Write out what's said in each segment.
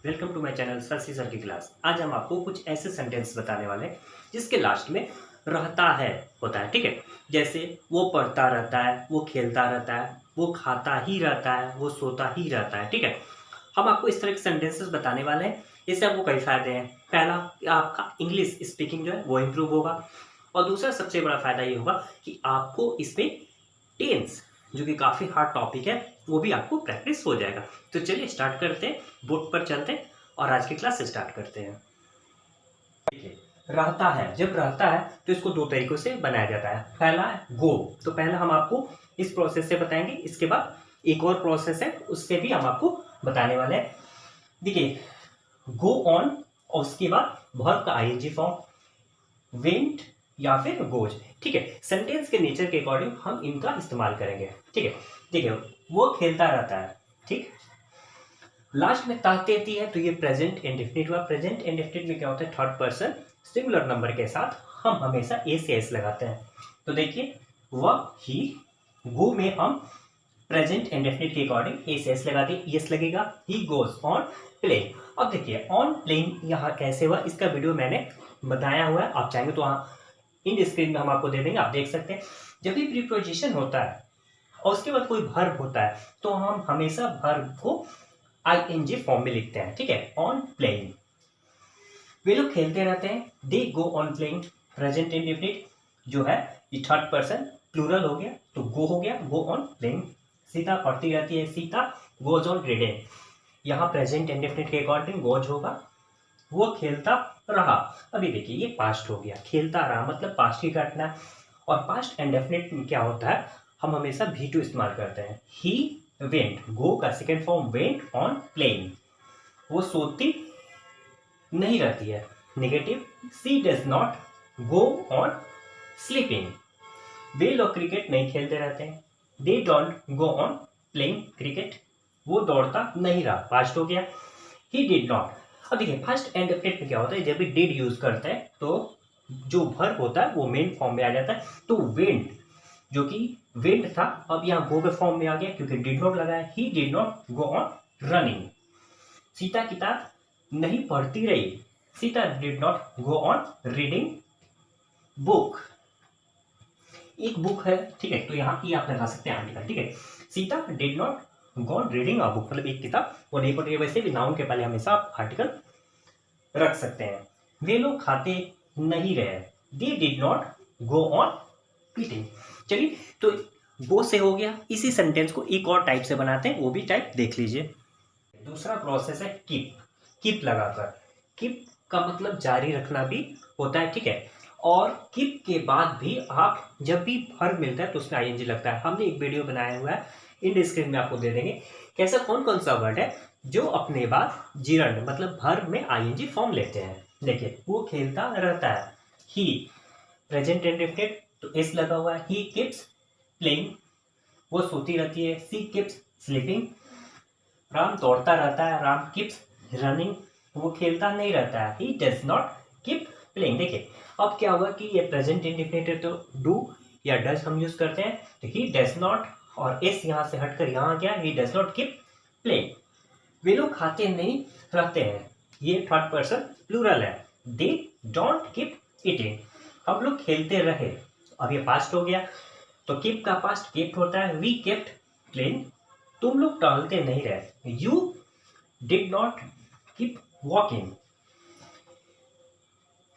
Welcome to my channel सरसी sir की class. आज हम आपको कुछ ऐसे सेंटेंस बताने वाले हैं जिसके लास्ट में रहता है होता है। ठीक है, जैसे वो पढ़ता रहता है, वो खेलता रहता है, वो खाता ही रहता है, वो सोता ही रहता है। ठीक है, हम आपको इस तरह के सेंटेंसेस बताने वाले हैं। इससे आपको कई फायदे हैं। पहला, आपका इंग्लिश स्पीकिंग जो है वो इम्प्रूव होगा, और दूसरा सबसे बड़ा फायदा ये होगा कि आपको इसमें टेंस, जो कि काफ़ी हार्ड टॉपिक है, वो भी आपको प्रैक्टिस हो जाएगा। तो चलिए स्टार्ट करते हैं, बोर्ड पर चलते हैं और आज की क्लास स्टार्ट करते हैं। देखिए, रहता है, जब रहता है तो इसको दो तरीकों से बनाया जाता है। पहला है गो, तो पहला हम आपको इस प्रोसेस से बताएंगे, इसके बाद एक और प्रोसेस है उससे भी हम आपको बताने वाले हैं। देखिए, गो ऑन और उसके बाद वर्ब का आईएनजी फॉर्म, वेंट या फिर गोज। ठीक है, सेंटेंस के नेचर के अकॉर्डिंग हम इनका इस्तेमाल करेंगे। ठीक है, देखिए वो खेलता रहता है, ठीक, लास्ट में ता देती है तो ये प्रेजेंट इंडेफिनिट हुआ। प्रेजेंट इंडेफिनिट में क्या होता है, थर्ड पर्सन सिंगुलर नंबर के साथ हम हमेशा ए से एस लगाते हैं। तो देखिए वह ही, गो में हम प्रेजेंट इंडेफिनिट के अकॉर्डिंग ए से एस लगा दिए, यस लगेगा। He goes on playing. अब देखिए ऑन प्लेइंग यहाँ कैसे हुआ, इसका वीडियो मैंने बताया हुआ है, आप चाहेंगे तो हाँ इन स्क्रीन में हम आपको दे देंगे, आप देख सकते हैं। जब भी प्रीपोजिशन होता है और उसके बाद कोई वर्ब होता है तो हम हमेशा वर्ब को आईएनजी फॉर्म में लिखते हैं। ठीक है, ऑन प्लेइंग, वे लोग खेलते रहते हैं, they go on playing. Present indefinite जो है ये थर्ड पर्सन प्लूरल हो गया, तो गो हो गया, गो ऑन प्लेइंग। सीता पढ़ती रहती है, सीता गोज ऑन रीडिंग। यहाँ प्रेजेंट इंडेफिनिट के अकॉर्डिंग गोज होगा, वो खेलता रहा। अभी देखिए ये पास्ट हो गया, खेलता रहा मतलब पास्ट ही काटना है। और पास्ट इंडेफिनिट में क्या होता है, हम हमेशा भी टू इस्तेमाल करते हैं। ही वेंट, गो का second form went on playing. वो सोती नहीं रहती है, negative. She does not go on sleeping. वे लोग क्रिकेट नहीं खेलते रहते हैं, they don't go on playing cricket. वो दौड़ता नहीं रहा, पास्ट हो गया। He did not. अब देखिए फर्स्ट एंड डेफिनेट में क्या होता है, जब भी डिड यूज करते हैं तो जो वर्ब होता है वो मेन फॉर्म में आ जाता है। तो वेंट जो कि वेंट था, अब यहाँ गो के फॉर्म में आ गया क्योंकि डिड नॉट लगा है। ही did not go on running. Sita किताब नहीं पढ़ती रही, Sita did not go on reading book. एक बुक है, ठीक है, तो यहाँ ई आप लगा सकते हैं आर्टिकल। ठीक है, Sita did not go on reading a book, मतलब एक किताब वो नहीं पढ़ रही। वैसे भी नाउन के पहले हमेशा आप आर्टिकल रख सकते हैं। वे लोग खाते नहीं रहे, they did not go on eating. चलिए, तो गो से हो गया। इसी सेंटेंस को एक और टाइप से बनाते हैं, वो भी टाइप देख लीजिए। दूसरा प्रोसेस है कीप। कीप लगाकर, कीप का मतलब जारी रखना भी होता है। ठीक है, और कीप के बाद भी आप जब भी वर्ब मिलता है तो उसमें आईएनजी लगता है। हमने एक वीडियो बनाया हुआ है, इन स्क्रीन में आपको दे देंगे, कैसा कौन कौन सा वर्ड है जो अपने बाद जीरंड मतलब वर्ब में आईएनजी फॉर्म लेते हैं। देखिए वो खेलता रहता है, ही प्रेजेंट इंडेफिनिट तो एस लगा हुआ है। ही कीप्स प्लेइंग, वो सोती रहती है, सी कीप्स स्लीपिंग। राम दौड़ता रहता है, राम कीप्स रनिंग, वो खेलता नहीं रहता है, ही डज नॉट कीप प्लेइंग। देखिए अब क्या होगा कि ये प्रेजेंट इंडेफिनिट है तो डू या डज हम यूज करते हैं, तो ही डज नॉट और एस यहाँ से हटकर यहाँ आ गया, he does not keep playing. वे लोग खाते नहीं रहते हैं, ये थर्ड पर्सन प्लूरल है, दे डोंट कीप ईटिंग। हम लोग खेलते रहे, अब ये पास्ट हो गया, तो कीप का पास्ट केप्ट होता है, वी केप्ट प्लेइंग। तुम लोग टहलते नहीं रहे, you did not keep walking.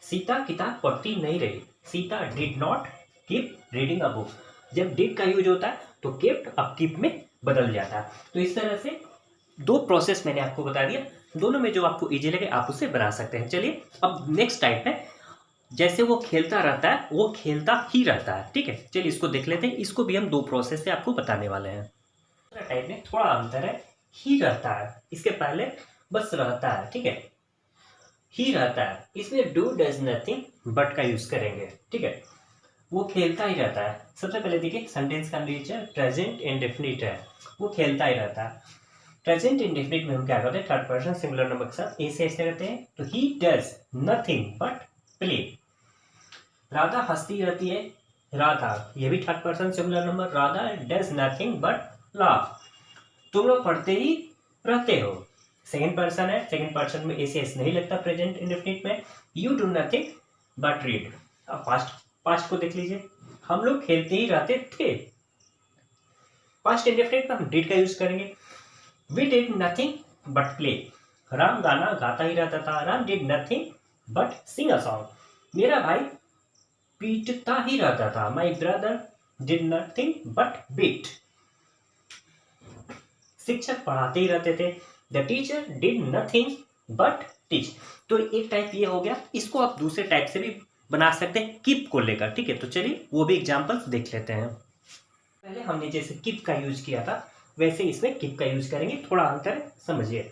Sita किताब पढ़ती नहीं रही, Sita did not keep reading a book. जब डिड का यूज होता है तो केप्ट अब कीप में बदल जाता है। तो इस तरह से दो प्रोसेस मैंने आपको बता दिया, दोनों में जो आपको इजी लगे आप उसे बना सकते हैं। चलिए अब नेक्स्ट टाइप है, जैसे वो खेलता रहता है वो खेलता ही रहता है। ठीक है, चलिए इसको देख लेते हैं, इसको भी हम दो प्रोसेस से आपको बताने वाले हैं। दूसरा टाइप में थोड़ा अंतर है, ही रहता है, इसके पहले बस रहता है। ठीक है, ही रहता है, इसमें डू डज नथिंग बट का यूज करेंगे। ठीक है, वो खेलता ही रहता है। सबसे पहले देखिए सेंटेंस का नेचर प्रेजेंट इंडेफिनिट है, वो खेलता ही रहता है। प्रेजेंट इंडेफिनिट में हम क्या करते हैं, थर्ड पर्सन सिंगुलर नंबर के साथ ए से ऐसे करते हैं, तो he does nothing but play. Radha हंसती रहती है, राधा ये भी third person singular number, Radha does nothing but laugh. तुम लोग पढ़ते ही रहते हो, सेकंड पर्सन है, सेकंड पर्सन में एस एस नहीं लगता प्रेजेंट इंडेफिनिट में। You do nothing but read. अब पास्ट, पास्ट को देख लीजिए, हम लोग खेलते ही रहते थे। पास्ट इंडेफिनिट में हम डिड का यूज करेंगे। We did nothing but play. Ram गाना गाता ही रहता था। Ram did nothing but sing a song. मेरा भाई पीटता ही रहता था। My brother did nothing but beat. शिक्षक पढ़ाते ही रहते थे। The teacher did nothing but teach. तो एक टाइप ये हो गया। इसको आप दूसरे टाइप से भी बना सकते हैं कीप को लेकर, ठीक है। तो चलिए वो भी एग्जाम्पल्स देख लेते हैं। पहले हमने जैसे कीप का यूज किया था वैसे इसमें कीप का यूज करेंगे, थोड़ा अंतर समझिए।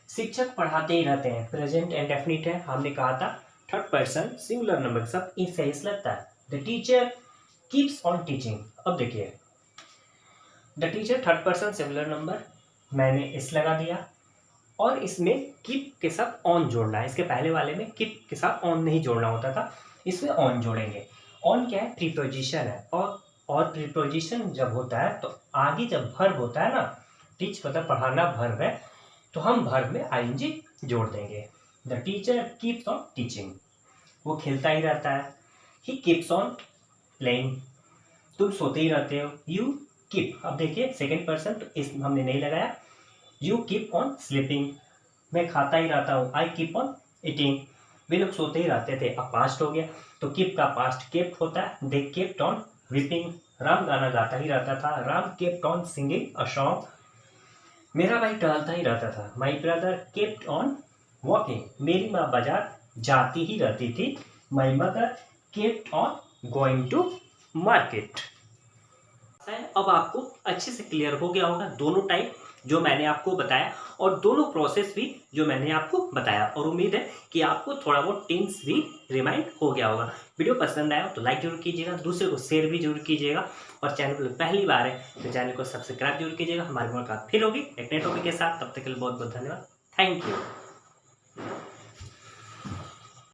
शिक्षक पढ़ाते ही रहते हैं, प्रेजेंट इंडेफिनिट है। हमने कहा था थर्ड पर्सन सिंगुलर नंबर सब इससे इस लगता है। The teacher keeps on teaching. अब देखिए the teacher third person singular number, मैंने इस लगा दिया और इसमें कीप के साथ ऑन जोड़ना है। इसके पहले वाले में कीप के साथ ऑन नहीं जोड़ना होता था, इसमें ऑन जोड़ेंगे। ऑन क्या है? प्रीपोजिशन है। और प्रीपोजिशन जब होता है तो आगे जब वर्ब होता है ना, टीच मतलब पढ़ाना वर्ब है, तो हम वर्ब में आईएनजी जोड़ देंगे। The teacher keeps on teaching. वो खेलता ही रहता है। He keeps on playing. तुम सोते ही रहते हो। You keep. अब देखिए सेकंड पर्सन तो इस हमने नहीं लगाया। You keep on sleeping. मैं खाता ही रहता हूँ। I keep on eating. वे लोग सोते ही रहते थे। अब पास्ट हो गया तो कीप का पास्ट केप्ट होता है। They kept on weeping. Ram गाना गाता ही रहता था। Ram kept on singing a song. मेरा भाई टहलता ही रहता था। My brother kept on walking. मेरी माँ बाजार जाती ही रहती थी। My mother kept on going to market. अब आपको अच्छे से क्लियर हो गया होगा दोनों टाइप जो मैंने आपको बताया और दोनों प्रोसेस भी जो मैंने आपको बताया, और उम्मीद है कि आपको थोड़ा बहुत टिप्स भी रिमाइंड हो गया होगा। वीडियो पसंद आया तो लाइक जरूर कीजिएगा, दूसरे को शेयर भी जरूर कीजिएगा, और चैनल पर पहली बार है तो चैनल को सब्सक्राइब जरूर कीजिएगा। हमारी मुलाकात फिर होगी एक नए टॉपिक के साथ, तब तक के लिए बहुत बहुत धन्यवाद। Thank you.